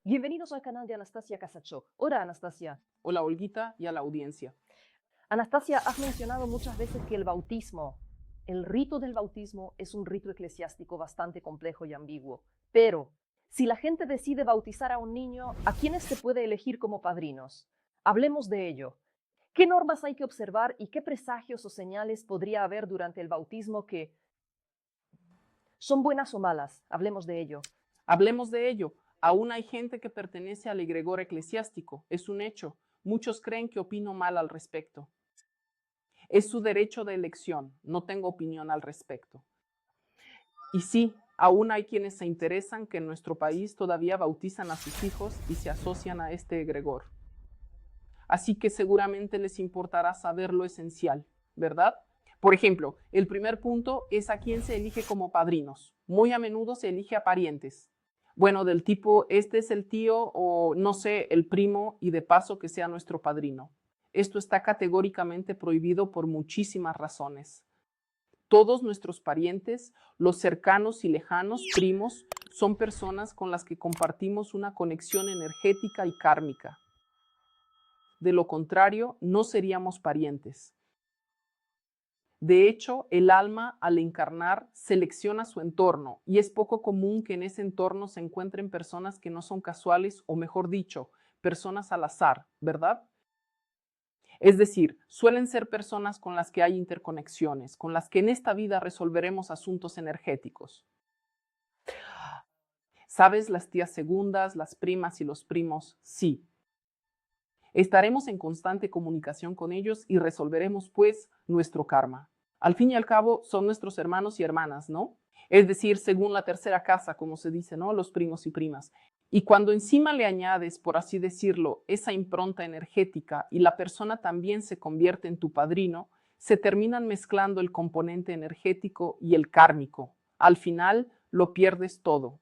Bienvenidos al canal de Anastasia Casachó. Hola, Anastasia. Hola, Olguita, y a la audiencia. Anastasia, has mencionado muchas veces que el rito del bautismo es un rito eclesiástico bastante complejo y ambiguo. Pero, si la gente decide bautizar a un niño, ¿a quiénes se puede elegir como padrinos? Hablemos de ello. ¿Qué normas hay que observar y qué presagios o señales podría haber durante el bautismo que son buenas o malas? Hablemos de ello. Hablemos de ello. Aún hay gente que pertenece al egregor eclesiástico. Es un hecho. Muchos creen que opino mal al respecto. Es su derecho de elección. No tengo opinión al respecto. Y sí, aún hay quienes se interesan que en nuestro país todavía bautizan a sus hijos y se asocian a este egregor. Así que seguramente les importará saber lo esencial, ¿verdad? Por ejemplo, el primer punto es a quién se elige como padrinos. Muy a menudo se elige a parientes. Bueno, del tipo, este es el tío o no sé, el primo y de paso que sea nuestro padrino. Esto está categóricamente prohibido por muchísimas razones. Todos nuestros parientes, los cercanos y lejanos primos, son personas con las que compartimos una conexión energética y kármica. De lo contrario, no seríamos parientes. De hecho, el alma, al encarnar, selecciona su entorno y es poco común que en ese entorno se encuentren personas que no son casuales o, mejor dicho, personas al azar, ¿verdad? Es decir, suelen ser personas con las que hay interconexiones, con las que en esta vida resolveremos asuntos energéticos. ¿Sabes? Las tías segundas, las primas y los primos, sí. Estaremos en constante comunicación con ellos y resolveremos, pues, nuestro karma. Al fin y al cabo, son nuestros hermanos y hermanas, ¿no? Es decir, según la tercera casa, como se dice, ¿no? Los primos y primas. Y cuando encima le añades, por así decirlo, esa impronta energética y la persona también se convierte en tu padrino, se terminan mezclando el componente energético y el kármico. Al final, lo pierdes todo.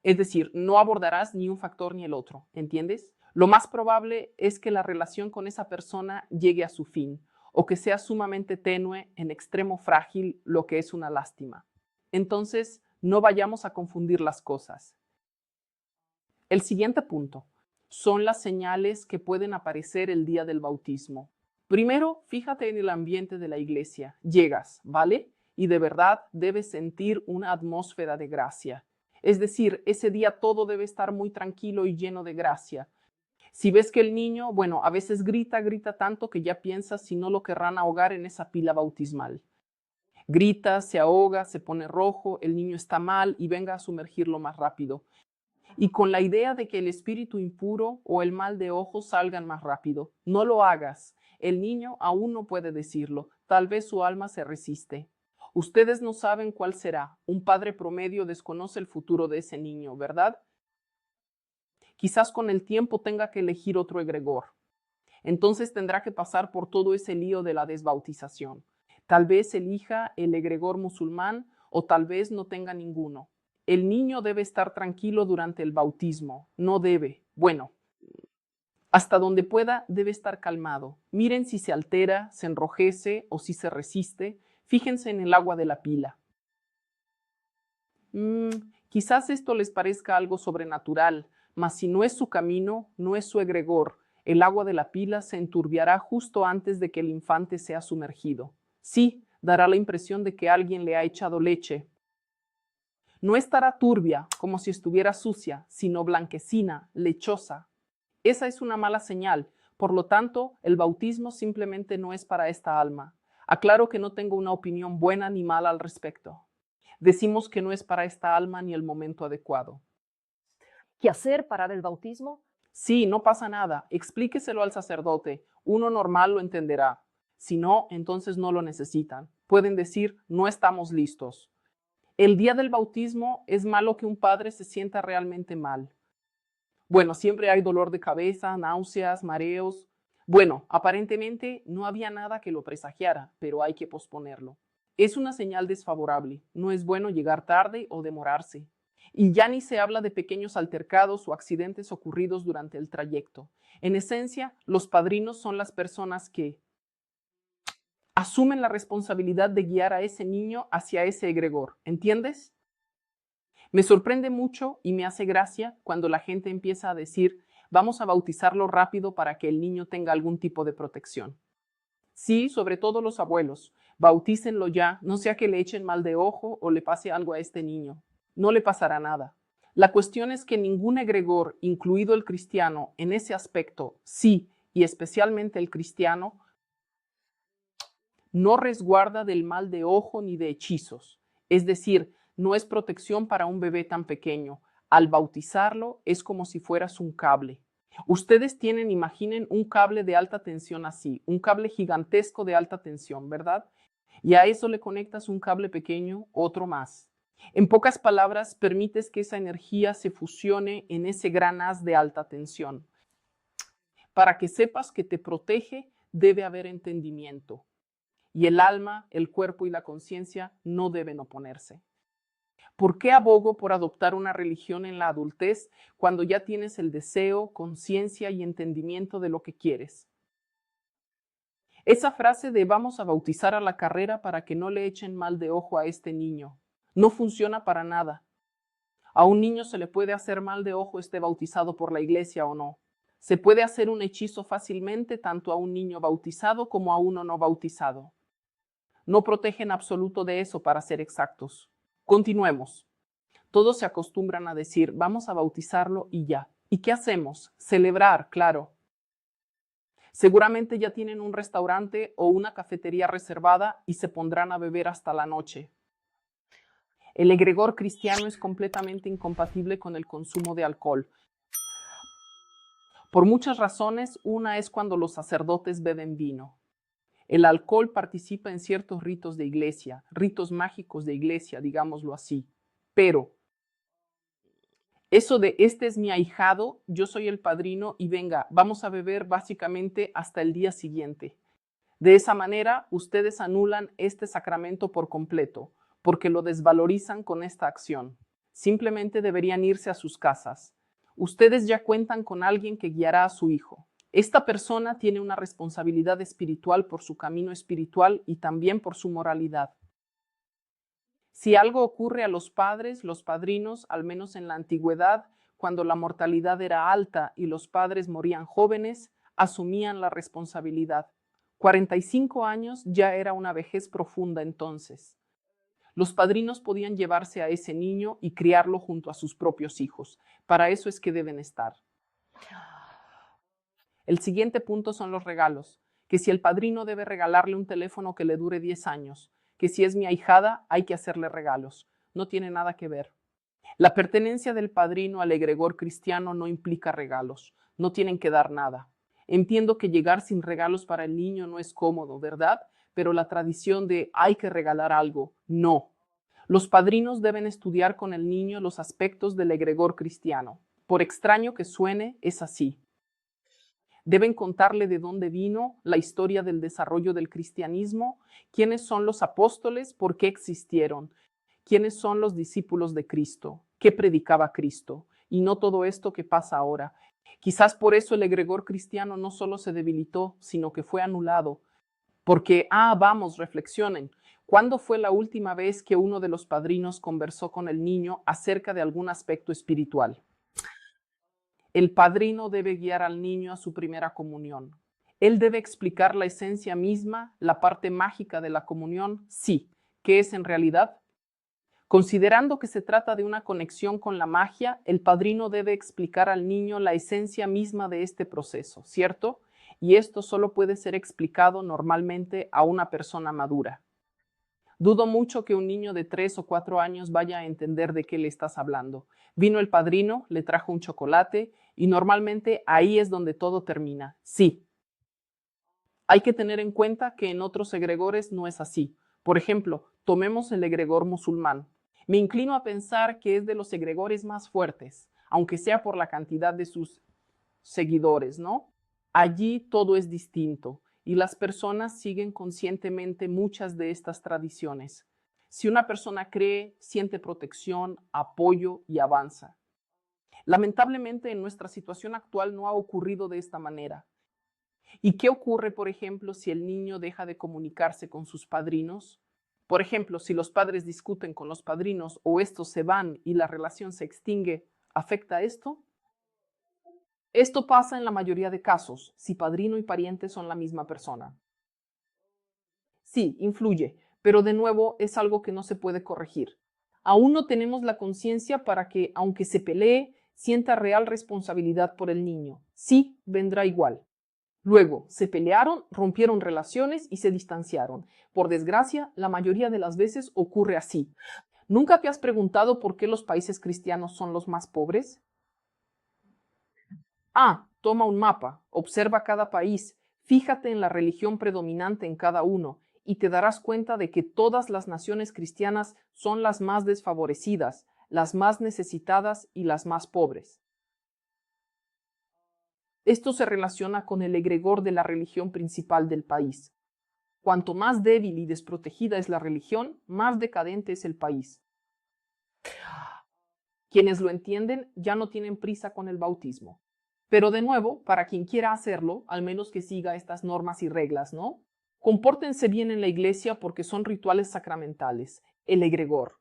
Es decir, no abordarás ni un factor ni el otro, ¿entiendes? Lo más probable es que la relación con esa persona llegue a su fin o que sea sumamente tenue, en extremo frágil, lo que es una lástima. Entonces, no vayamos a confundir las cosas. El siguiente punto son las señales que pueden aparecer el día del bautismo. Primero, fíjate en el ambiente de la iglesia. Llegas, ¿vale? Y de verdad debes sentir una atmósfera de gracia. Es decir, ese día todo debe estar muy tranquilo y lleno de gracia. Si ves que el niño, bueno, a veces grita tanto que ya piensas si no lo querrán ahogar en esa pila bautismal. Grita, se ahoga, se pone rojo, el niño está mal y venga a sumergirlo más rápido. Y con la idea de que el espíritu impuro o el mal de ojo salgan más rápido. No lo hagas. El niño aún no puede decirlo. Tal vez su alma se resiste. Ustedes no saben cuál será. Un padre promedio desconoce el futuro de ese niño, ¿verdad? Quizás con el tiempo tenga que elegir otro egregor. Entonces tendrá que pasar por todo ese lío de la desbautización. Tal vez elija el egregor musulmán o tal vez no tenga ninguno. El niño debe estar tranquilo durante el bautismo. No debe. Bueno, hasta donde pueda, debe estar calmado. Miren si se altera, se enrojece o si se resiste. Fíjense en el agua de la pila. Quizás esto les parezca algo sobrenatural, mas si no es su camino, no es su egregor, el agua de la pila se enturbiará justo antes de que el infante sea sumergido. Sí, dará la impresión de que alguien le ha echado leche. No estará turbia, como si estuviera sucia, sino blanquecina, lechosa. Esa es una mala señal. Por lo tanto, el bautismo simplemente no es para esta alma. Aclaro que no tengo una opinión buena ni mala al respecto. Decimos que no es para esta alma ni el momento adecuado. ¿Qué hacer para el bautismo? Sí, no pasa nada. Explíqueselo al sacerdote. Uno normal lo entenderá. Si no, entonces no lo necesitan. Pueden decir, no estamos listos. El día del bautismo es malo que un padre se sienta realmente mal. Bueno, siempre hay dolor de cabeza, náuseas, mareos. Bueno, aparentemente no había nada que lo presagiara, pero hay que posponerlo. Es una señal desfavorable. No es bueno llegar tarde o demorarse. Y ya ni se habla de pequeños altercados o accidentes ocurridos durante el trayecto. En esencia, los padrinos son las personas que asumen la responsabilidad de guiar a ese niño hacia ese egregor. ¿Entiendes? Me sorprende mucho y me hace gracia cuando la gente empieza a decir, vamos a bautizarlo rápido para que el niño tenga algún tipo de protección. Sí, sobre todo los abuelos, bautícenlo ya, no sea que le echen mal de ojo o le pase algo a este niño. No le pasará nada. La cuestión es que ningún egregor, incluido el cristiano, en ese aspecto, sí, y especialmente el cristiano, no resguarda del mal de ojo ni de hechizos. Es decir, no es protección para un bebé tan pequeño. Al bautizarlo es como si fueras un cable. Ustedes tienen, imaginen, un cable de alta tensión así, un cable gigantesco de alta tensión, ¿verdad? Y a eso le conectas un cable pequeño, otro más. En pocas palabras, permites que esa energía se fusione en ese gran haz de alta tensión. Para que sepas que te protege, debe haber entendimiento. Y el alma, el cuerpo y la conciencia no deben oponerse. ¿Por qué abogo por adoptar una religión en la adultez cuando ya tienes el deseo, conciencia y entendimiento de lo que quieres? Esa frase de vamos a bautizar a la carrera para que no le echen mal de ojo a este niño no funciona para nada. A un niño se le puede hacer mal de ojo esté bautizado por la iglesia o no. Se puede hacer un hechizo fácilmente tanto a un niño bautizado como a uno no bautizado. No protege en absoluto de eso, para ser exactos. Continuemos. Todos se acostumbran a decir, vamos a bautizarlo y ya. ¿Y qué hacemos? Celebrar, claro. Seguramente ya tienen un restaurante o una cafetería reservada y se pondrán a beber hasta la noche. El egregor cristiano es completamente incompatible con el consumo de alcohol. Por muchas razones, una es cuando los sacerdotes beben vino. El alcohol participa en ciertos ritos de iglesia, ritos mágicos de iglesia, digámoslo así. Pero eso de este es mi ahijado, yo soy el padrino y venga, vamos a beber básicamente hasta el día siguiente. De esa manera, ustedes anulan este sacramento por completo, porque lo desvalorizan con esta acción. Simplemente deberían irse a sus casas. Ustedes ya cuentan con alguien que guiará a su hijo. Esta persona tiene una responsabilidad espiritual por su camino espiritual y también por su moralidad. Si algo ocurre a los padres, los padrinos, al menos en la antigüedad, cuando la mortalidad era alta y los padres morían jóvenes, asumían la responsabilidad. 45 años ya era una vejez profunda entonces. Los padrinos podían llevarse a ese niño y criarlo junto a sus propios hijos. Para eso es que deben estar. El siguiente punto son los regalos, que si el padrino debe regalarle un teléfono que le dure 10 años, que si es mi ahijada hay que hacerle regalos. No tiene nada que ver. La pertenencia del padrino al egregor cristiano no implica regalos, no tienen que dar nada. Entiendo que llegar sin regalos para el niño no es cómodo, ¿verdad? Pero la tradición de hay que regalar algo, no. Los padrinos deben estudiar con el niño los aspectos del egregor cristiano. Por extraño que suene, es así. Deben contarle de dónde vino, la historia del desarrollo del cristianismo, quiénes son los apóstoles, por qué existieron, quiénes son los discípulos de Cristo, qué predicaba Cristo, y no todo esto que pasa ahora. Quizás por eso el egregor cristiano no solo se debilitó, sino que fue anulado. Porque, vamos, reflexionen. ¿Cuándo fue la última vez que uno de los padrinos conversó con el niño acerca de algún aspecto espiritual? El padrino debe guiar al niño a su primera comunión. Él debe explicar la esencia misma, la parte mágica de la comunión, sí. ¿Qué es en realidad? Considerando que se trata de una conexión con la magia, el padrino debe explicar al niño la esencia misma de este proceso, ¿cierto? Y esto solo puede ser explicado normalmente a una persona madura. Dudo mucho que un niño de 3 o 4 años vaya a entender de qué le estás hablando. Vino el padrino, le trajo un chocolate y normalmente ahí es donde todo termina. Sí. Hay que tener en cuenta que en otros egregores no es así. Por ejemplo, tomemos el egregor musulmán. Me inclino a pensar que es de los egregores más fuertes, aunque sea por la cantidad de sus seguidores, ¿no? Allí todo es distinto y las personas siguen conscientemente muchas de estas tradiciones. Si una persona cree, siente protección, apoyo y avanza. Lamentablemente, en nuestra situación actual no ha ocurrido de esta manera. ¿Y qué ocurre, por ejemplo, si el niño deja de comunicarse con sus padrinos? Por ejemplo, si los padres discuten con los padrinos o estos se van y la relación se extingue, ¿afecta esto? Esto pasa en la mayoría de casos, si padrino y pariente son la misma persona. Sí, influye, pero de nuevo es algo que no se puede corregir. Aún no tenemos la conciencia para que, aunque se pelee, sienta real responsabilidad por el niño. Sí, vendrá igual. Luego, se pelearon, rompieron relaciones y se distanciaron. Por desgracia, la mayoría de las veces ocurre así. ¿Nunca te has preguntado por qué los países cristianos son los más pobres? Toma un mapa, observa cada país, fíjate en la religión predominante en cada uno y te darás cuenta de que todas las naciones cristianas son las más desfavorecidas, las más necesitadas y las más pobres. Esto se relaciona con el egregor de la religión principal del país. Cuanto más débil y desprotegida es la religión, más decadente es el país. Quienes lo entienden ya no tienen prisa con el bautismo. Pero de nuevo, para quien quiera hacerlo, al menos que siga estas normas y reglas, ¿no? Compórtense bien en la iglesia porque son rituales sacramentales, el egregor.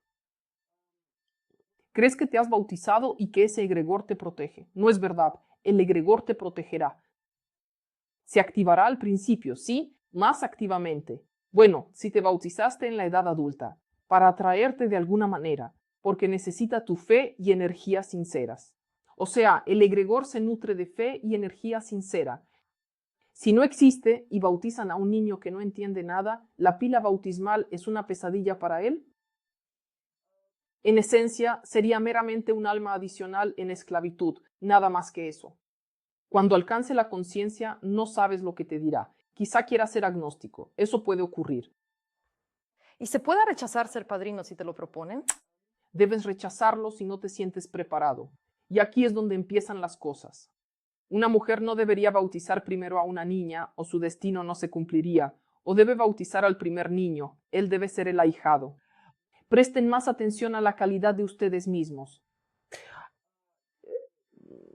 ¿Crees que te has bautizado y que ese egregor te protege? No es verdad, el egregor te protegerá. Se activará al principio, ¿sí? Más activamente. Bueno, si te bautizaste en la edad adulta, para atraerte de alguna manera, porque necesita tu fe y energías sinceras. O sea, el egregor se nutre de fe y energía sincera. Si no existe y bautizan a un niño que no entiende nada, ¿la pila bautismal es una pesadilla para él? En esencia, sería meramente un alma adicional en esclavitud, nada más que eso. Cuando alcance la conciencia, no sabes lo que te dirá. Quizá quiera ser agnóstico. Eso puede ocurrir. ¿Y se puede rechazar ser padrino si te lo proponen? Debes rechazarlo si no te sientes preparado. Y aquí es donde empiezan las cosas. Una mujer no debería bautizar primero a una niña o su destino no se cumpliría, o debe bautizar al primer niño, él debe ser el ahijado. Presten más atención a la calidad de ustedes mismos.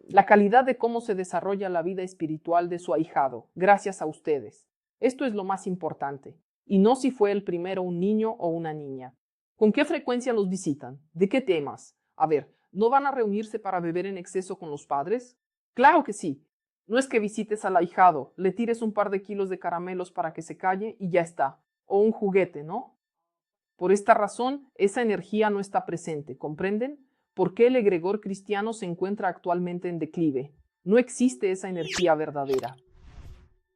La calidad de cómo se desarrolla la vida espiritual de su ahijado, gracias a ustedes. Esto es lo más importante, y no si fue el primero un niño o una niña. ¿Con qué frecuencia los visitan? ¿De qué temas? A ver, ¿no van a reunirse para beber en exceso con los padres? Claro que sí. No es que visites al ahijado, le tires un par de kilos de caramelos para que se calle y ya está. O un juguete, ¿no? Por esta razón, esa energía no está presente, ¿comprenden? ¿Por qué el egregor cristiano se encuentra actualmente en declive? No existe esa energía verdadera.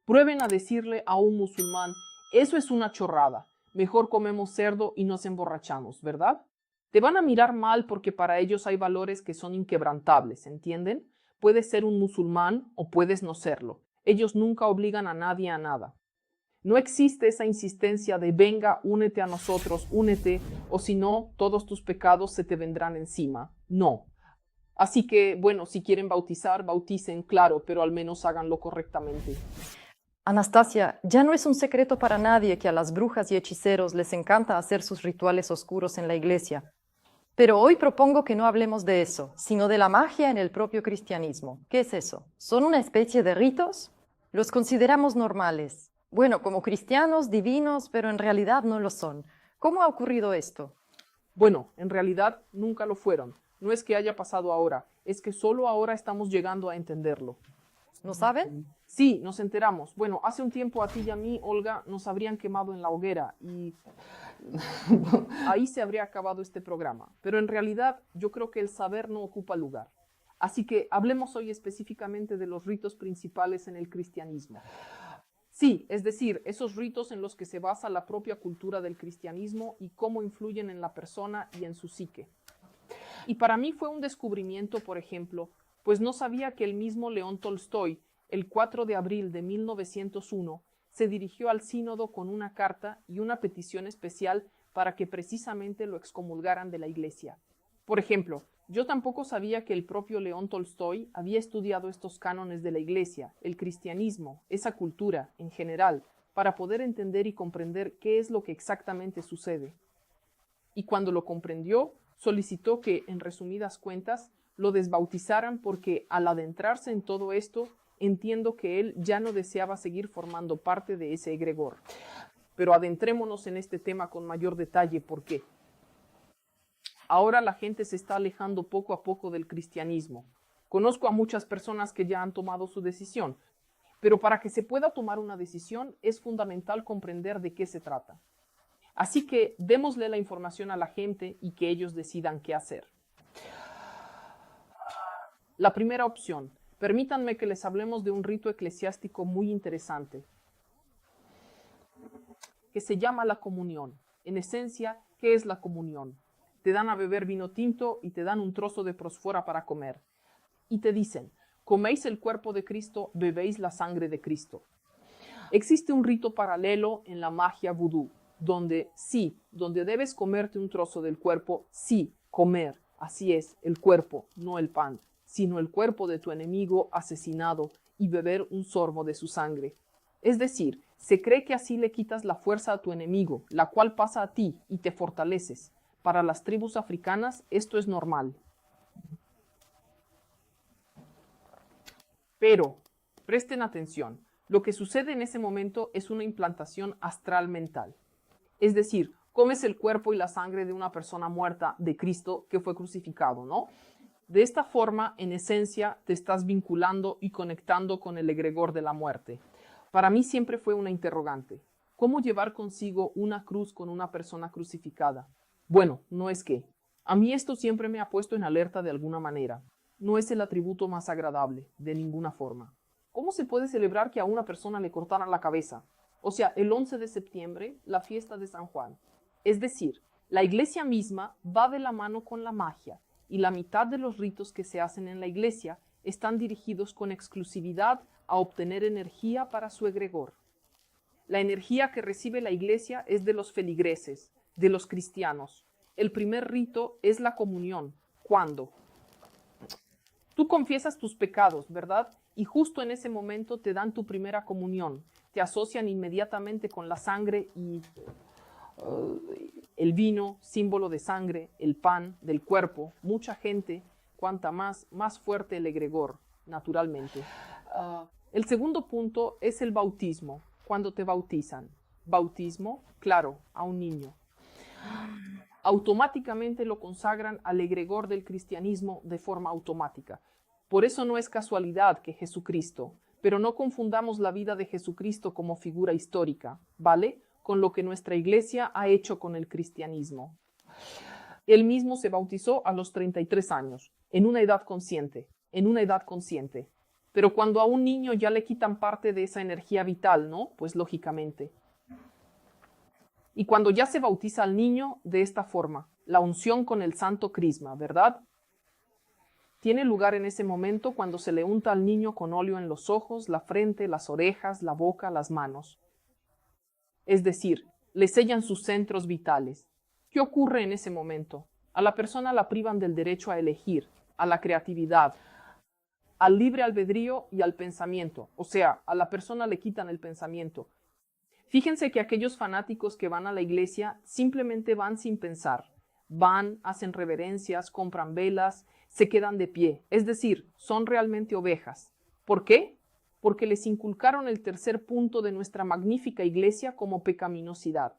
Prueben a decirle a un musulmán, eso es una chorrada, mejor comemos cerdo y nos emborrachamos, ¿verdad? Te van a mirar mal porque para ellos hay valores que son inquebrantables, ¿entienden? Puedes ser un musulmán o puedes no serlo. Ellos nunca obligan a nadie a nada. No existe esa insistencia de venga, únete a nosotros, únete, o si no, todos tus pecados se te vendrán encima. No. Así que, bueno, si quieren bautizar, bauticen, claro, pero al menos háganlo correctamente. Anastasia, ya no es un secreto para nadie que a las brujas y hechiceros les encanta hacer sus rituales oscuros en la iglesia. Pero hoy propongo que no hablemos de eso, sino de la magia en el propio cristianismo. ¿Qué es eso? ¿Son una especie de ritos? Los consideramos normales. Bueno, como cristianos, divinos, pero en realidad no lo son. ¿Cómo ha ocurrido esto? Bueno, en realidad nunca lo fueron. No es que haya pasado ahora, es que solo ahora estamos llegando a entenderlo. ¿No saben? Sí, nos enteramos. Bueno, hace un tiempo a ti y a mí, Olga, nos habrían quemado en la hoguera y ahí se habría acabado este programa. Pero en realidad yo creo que el saber no ocupa lugar. Así que hablemos hoy específicamente de los ritos principales en el cristianismo. Sí, es decir, esos ritos en los que se basa la propia cultura del cristianismo y cómo influyen en la persona y en su psique. Y para mí fue un descubrimiento, por ejemplo, pues no sabía que el mismo León Tolstoy, el 4 de abril de 1901, se dirigió al sínodo con una carta y una petición especial para que precisamente lo excomulgaran de la iglesia. Por ejemplo, yo tampoco sabía que el propio León Tolstoy había estudiado estos cánones de la iglesia, el cristianismo, esa cultura en general, para poder entender y comprender qué es lo que exactamente sucede. Y cuando lo comprendió, solicitó que, en resumidas cuentas, lo desbautizaran porque al adentrarse en todo esto, entiendo que él ya no deseaba seguir formando parte de ese egregor. pero adentrémonos en este tema con mayor detalle. ¿Por qué? Ahora la gente se está alejando poco a poco del cristianismo. Conozco a muchas personas que ya han tomado su decisión, pero para que se pueda tomar una decisión es fundamental comprender de qué se trata. Así que démosle la información a la gente y que ellos decidan qué hacer. La primera opción. Permítanme que les hablemos de un rito eclesiástico muy interesante, que se llama la comunión. En esencia, ¿qué es la comunión? Te dan a beber vino tinto y te dan un trozo de prosfora para comer. Y te dicen, coméis el cuerpo de Cristo, bebéis la sangre de Cristo. Existe un rito paralelo en la magia vudú, donde debes comerte un trozo del cuerpo, comer, así es, el cuerpo, no el pan, sino el cuerpo de tu enemigo asesinado y beber un sorbo de su sangre. Es decir, se cree que así le quitas la fuerza a tu enemigo, la cual pasa a ti y te fortaleces. Para las tribus africanas esto es normal. Pero, presten atención, lo que sucede en ese momento es una implantación astral mental. Es decir, comes el cuerpo y la sangre de una persona muerta, de Cristo, que fue crucificado, ¿no? De esta forma, en esencia, te estás vinculando y conectando con el egregor de la muerte. Para mí siempre fue una interrogante. ¿Cómo llevar consigo una cruz con una persona crucificada? Bueno, no es que. A mí esto siempre me ha puesto en alerta de alguna manera. No es el atributo más agradable, de ninguna forma. ¿Cómo se puede celebrar que a una persona le cortaran la cabeza? O sea, el 11 de septiembre, la fiesta de San Juan. Es decir, la iglesia misma va de la mano con la magia, y la mitad de los ritos que se hacen en la iglesia están dirigidos con exclusividad a obtener energía para su egregor. La energía que recibe la iglesia es de los feligreses, de los cristianos. El primer rito es la comunión. ¿Cuándo? Tú confiesas tus pecados, ¿verdad? Y justo en ese momento te dan tu primera comunión. Te asocian inmediatamente con la sangre y el vino, símbolo de sangre, el pan del cuerpo. Mucha gente, cuanta más fuerte el egregor, naturalmente. El segundo punto es el bautismo, cuando te bautizan. Bautismo, claro, a un niño. Automáticamente lo consagran al egregor del cristianismo de forma automática. Por eso no es casualidad que Jesucristo, pero no confundamos la vida de Jesucristo como figura histórica, ¿vale? Con lo que nuestra iglesia ha hecho con el cristianismo. Él mismo se bautizó a los 33 años, en una edad consciente. Pero cuando a un niño ya le quitan parte de esa energía vital, ¿no? Pues lógicamente. Y cuando ya se bautiza al niño de esta forma, la unción con el santo crisma, ¿verdad? Tiene lugar en ese momento cuando se le unta al niño con óleo en los ojos, la frente, las orejas, la boca, las manos. Es decir, le sellan sus centros vitales. ¿Qué ocurre en ese momento? A la persona la privan del derecho a elegir, a la creatividad, al libre albedrío y al pensamiento. O sea, a la persona le quitan el pensamiento. Fíjense que aquellos fanáticos que van a la iglesia simplemente van sin pensar. Van, hacen reverencias, compran velas, se quedan de pie. Es decir, son realmente ovejas. ¿Por qué? Porque les inculcaron el tercer punto de nuestra magnífica iglesia como pecaminosidad.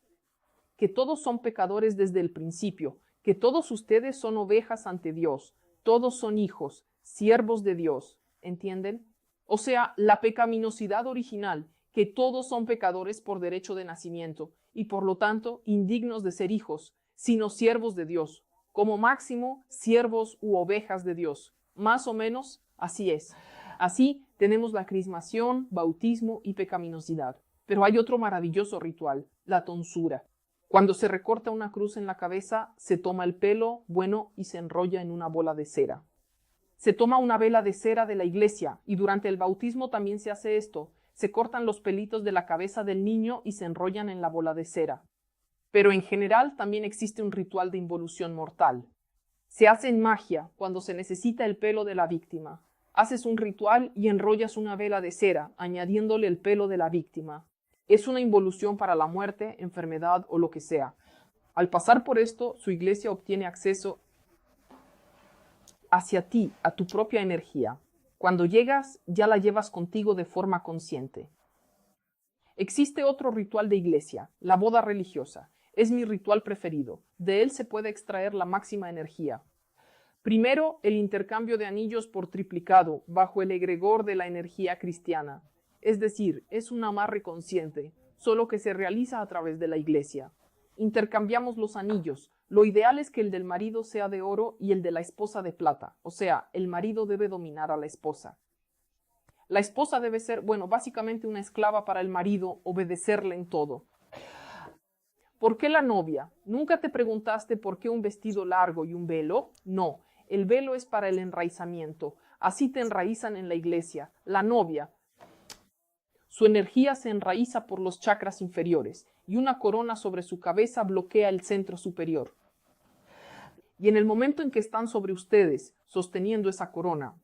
Que todos son pecadores desde el principio, que todos ustedes son ovejas ante Dios, todos son hijos, siervos de Dios. ¿Entienden? O sea, la pecaminosidad original, que todos son pecadores por derecho de nacimiento y por lo tanto indignos de ser hijos, sino siervos de Dios, como máximo siervos u ovejas de Dios. Más o menos así es. Así tenemos la crismación, bautismo y pecaminosidad. Pero hay otro maravilloso ritual, la tonsura. Cuando se recorta una cruz en la cabeza, se toma el pelo, y se enrolla en una bola de cera. Se toma una vela de cera de la iglesia y durante el bautismo también se hace esto. Se cortan los pelitos de la cabeza del niño y se enrollan en la bola de cera. Pero en general también existe un ritual de involución mortal. Se hace en magia cuando se necesita el pelo de la víctima. Haces un ritual y enrollas una vela de cera, añadiéndole el pelo de la víctima. Es una involución para la muerte, enfermedad o lo que sea. Al pasar por esto, su iglesia obtiene acceso hacia ti, a tu propia energía. Cuando llegas, ya la llevas contigo de forma consciente. Existe otro ritual de iglesia, la boda religiosa. Es mi ritual preferido. De él se puede extraer la máxima energía. Primero, el intercambio de anillos por triplicado, bajo el egregor de la energía cristiana. Es decir, es un amarre consciente, solo que se realiza a través de la iglesia. Intercambiamos los anillos. Lo ideal es que el del marido sea de oro y el de la esposa de plata. O sea, el marido debe dominar a la esposa. La esposa debe ser, básicamente una esclava para el marido, obedecerle en todo. ¿Por qué la novia? ¿Nunca te preguntaste por qué un vestido largo y un velo? No, el velo es para el enraizamiento. Así te enraizan en la iglesia. La novia, su energía se enraiza por los chakras inferiores y una corona sobre su cabeza bloquea el centro superior. Y en el momento en que están sobre ustedes, sosteniendo esa corona,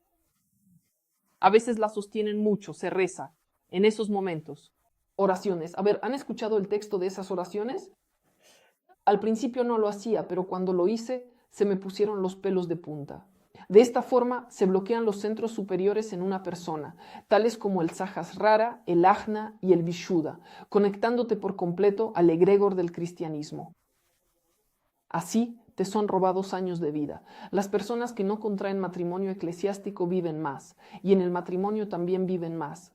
a veces la sostienen mucho, se reza en esos momentos. Oraciones. A ver, ¿han escuchado el texto de esas oraciones? Al principio no lo hacía, pero cuando lo hice, se me pusieron los pelos de punta. De esta forma se bloquean los centros superiores en una persona, tales como el Sahasrara, el Ajna y el Vishuddha, conectándote por completo al egregor del cristianismo. Así te son robados años de vida. Las personas que no contraen matrimonio eclesiástico viven más, y en el matrimonio también viven más.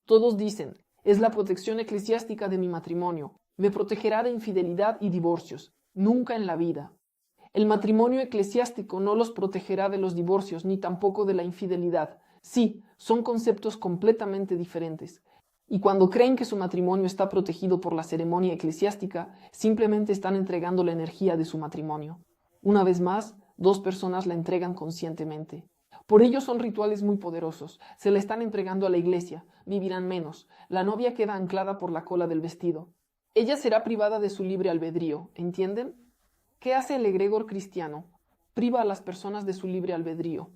Todos dicen, es la protección eclesiástica de mi matrimonio, me protegerá de infidelidad y divorcios. Nunca en la vida. El matrimonio eclesiástico no los protegerá de los divorcios, ni tampoco de la infidelidad. Sí, son conceptos completamente diferentes. Y cuando creen que su matrimonio está protegido por la ceremonia eclesiástica, simplemente están entregando la energía de su matrimonio. Una vez más, dos personas la entregan conscientemente. Por ello son rituales muy poderosos. Se la están entregando a la iglesia. Vivirán menos. La novia queda anclada por la cola del vestido. Ella será privada de su libre albedrío, ¿entienden? ¿Qué hace el egregor cristiano? Priva a las personas de su libre albedrío.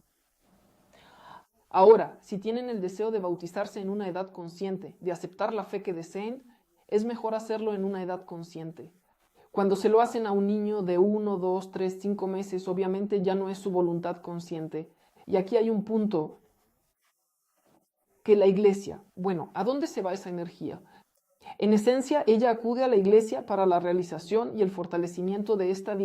Ahora, si tienen el deseo de bautizarse en una edad consciente, de aceptar la fe que deseen, es mejor hacerlo en una edad consciente. Cuando se lo hacen a un niño de 1, 2, 3, 5 meses, obviamente ya no es su voluntad consciente. Y aquí hay un punto que la iglesia, ¿a dónde se va esa energía? En esencia, ella acude a la iglesia para la realización y el fortalecimiento de esta,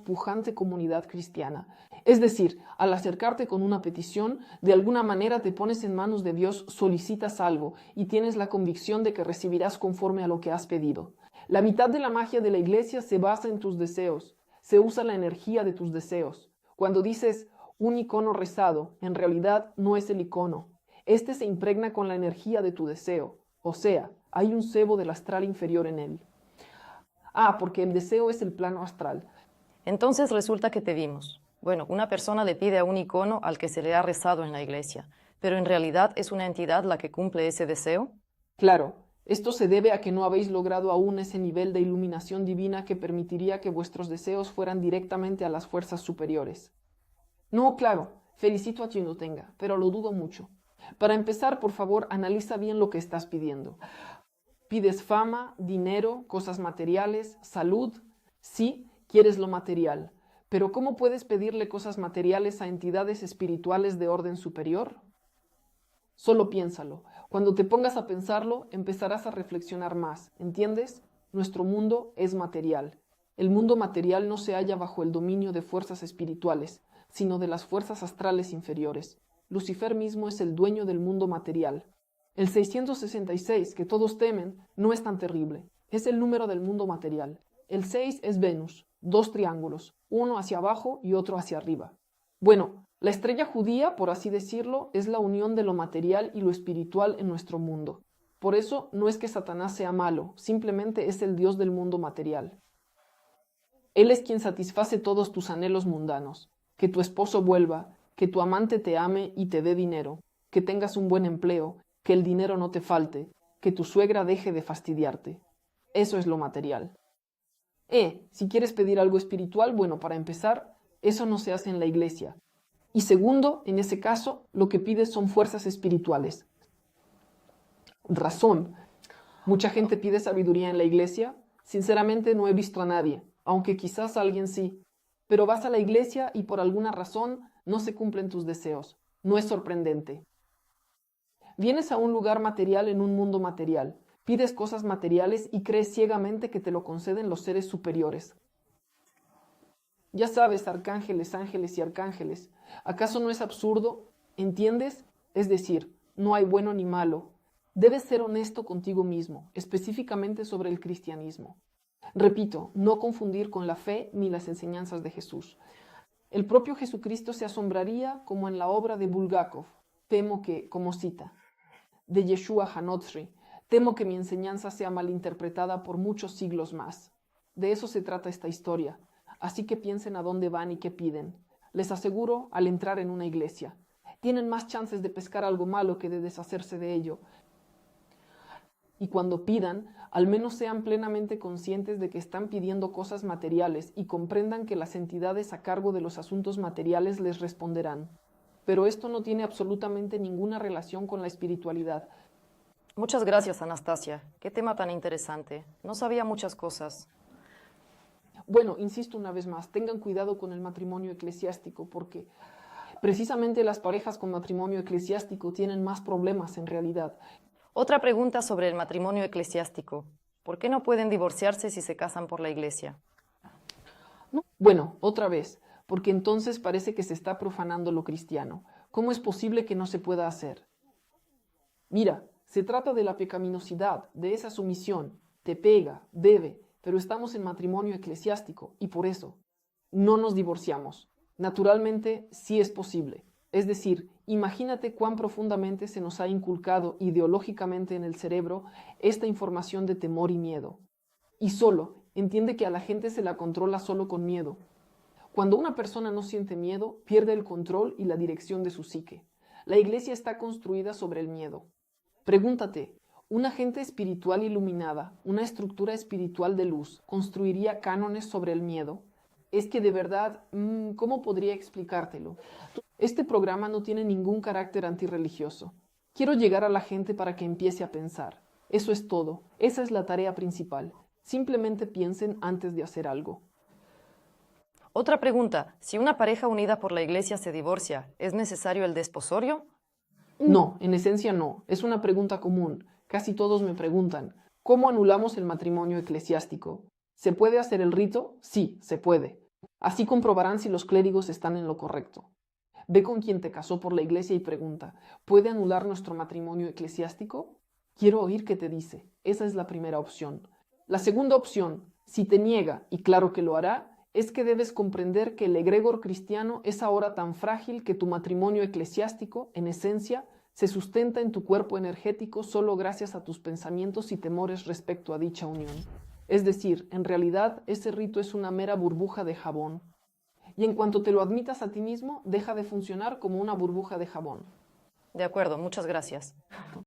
pujante comunidad cristiana. Es decir, al acercarte con una petición, de alguna manera te pones en manos de Dios, solicitas algo y tienes la convicción de que recibirás conforme a lo que has pedido. La mitad de la magia de la iglesia se basa en tus deseos. Se usa la energía de tus deseos. Cuando dices un icono rezado, en realidad no es el icono. Este se impregna con la energía de tu deseo. O sea, hay un sebo del astral inferior en él. Porque el deseo es el plano astral. Entonces resulta que te vimos. Una persona le pide a un icono al que se le ha rezado en la iglesia, pero en realidad es una entidad la que cumple ese deseo. Claro, esto se debe a que no habéis logrado aún ese nivel de iluminación divina que permitiría que vuestros deseos fueran directamente a las fuerzas superiores. No, claro, felicito a quien lo tenga, pero lo dudo mucho. Para empezar, por favor, analiza bien lo que estás pidiendo. ¿Pides fama, dinero, cosas materiales, salud? Sí, quieres lo material. Pero ¿cómo puedes pedirle cosas materiales a entidades espirituales de orden superior? Solo piénsalo. Cuando te pongas a pensarlo, empezarás a reflexionar más. ¿Entiendes? Nuestro mundo es material. El mundo material no se halla bajo el dominio de fuerzas espirituales, sino de las fuerzas astrales inferiores. Lucifer mismo es el dueño del mundo material. El 666, que todos temen, no es tan terrible. Es el número del mundo material. El 6 es Venus, 2 triángulos, uno hacia abajo y otro hacia arriba. La estrella judía, por así decirlo, es la unión de lo material y lo espiritual en nuestro mundo. Por eso no es que Satanás sea malo, simplemente es el Dios del mundo material. Él es quien satisface todos tus anhelos mundanos. Que tu esposo vuelva, que tu amante te ame y te dé dinero, que tengas un buen empleo, que el dinero no te falte, que tu suegra deje de fastidiarte. Eso es lo material. Si quieres pedir algo espiritual, para empezar, eso no se hace en la iglesia. Y segundo, en ese caso, lo que pides son fuerzas espirituales. Razón. Mucha gente pide sabiduría en la iglesia. Sinceramente no he visto a nadie, aunque quizás a alguien sí. Pero vas a la iglesia y por alguna razón no se cumplen tus deseos. No es sorprendente. Vienes a un lugar material en un mundo material. Pides cosas materiales y crees ciegamente que te lo conceden los seres superiores. Ya sabes, arcángeles, ángeles y arcángeles. ¿Acaso no es absurdo? ¿Entiendes? Es decir, no hay bueno ni malo. Debes ser honesto contigo mismo, específicamente sobre el cristianismo. Repito, no confundir con la fe ni las enseñanzas de Jesús. El propio Jesucristo se asombraría como en la obra de Bulgakov. Temo que, como cita, de Yeshua Hanotsri, temo que mi enseñanza sea malinterpretada por muchos siglos más. De eso se trata esta historia. Así que piensen a dónde van y qué piden. Les aseguro, al entrar en una iglesia, tienen más chances de pescar algo malo que de deshacerse de ello. Y cuando pidan, al menos sean plenamente conscientes de que están pidiendo cosas materiales y comprendan que las entidades a cargo de los asuntos materiales les responderán. Pero esto no tiene absolutamente ninguna relación con la espiritualidad. Muchas gracias, Anastasia. Qué tema tan interesante. No sabía muchas cosas. Bueno, insisto una vez más, tengan cuidado con el matrimonio eclesiástico porque precisamente las parejas con matrimonio eclesiástico tienen más problemas en realidad. Otra pregunta sobre el matrimonio eclesiástico. ¿Por qué no pueden divorciarse si se casan por la iglesia? ¿No? Bueno, otra vez, porque entonces parece que se está profanando lo cristiano. ¿Cómo es posible que no se pueda hacer? Mira, se trata de la pecaminosidad, de esa sumisión. Te pega, debe, pero estamos en matrimonio eclesiástico y por eso no nos divorciamos. Naturalmente, sí es posible. Es decir, imagínate cuán profundamente se nos ha inculcado ideológicamente en el cerebro esta información de temor y miedo. Y solo, entiende que a la gente se la controla solo con miedo. Cuando una persona no siente miedo, pierde el control y la dirección de su psique. La iglesia está construida sobre el miedo. Pregúntate, ¿una gente espiritual iluminada, una estructura espiritual de luz, construiría cánones sobre el miedo? Es que de verdad, ¿cómo podría explicártelo? Este programa no tiene ningún carácter antirreligioso. Quiero llegar a la gente para que empiece a pensar. Eso es todo. Esa es la tarea principal. Simplemente piensen antes de hacer algo. Otra pregunta. Si una pareja unida por la iglesia se divorcia, ¿es necesario el desposorio? No, en esencia no. Es una pregunta común. Casi todos me preguntan, ¿cómo anulamos el matrimonio eclesiástico? ¿Se puede hacer el rito? Sí, se puede. Así comprobarán si los clérigos están en lo correcto. Ve con quien te casó por la iglesia y pregunta, ¿puede anular nuestro matrimonio eclesiástico? Quiero oír qué te dice. Esa es la primera opción. La segunda opción, si te niega, y claro que lo hará, es que debes comprender que el egregor cristiano es ahora tan frágil que tu matrimonio eclesiástico, en esencia, se sustenta en tu cuerpo energético solo gracias a tus pensamientos y temores respecto a dicha unión. Es decir, en realidad, ese rito es una mera burbuja de jabón. Y en cuanto te lo admitas a ti mismo, deja de funcionar como una burbuja de jabón. De acuerdo, muchas gracias.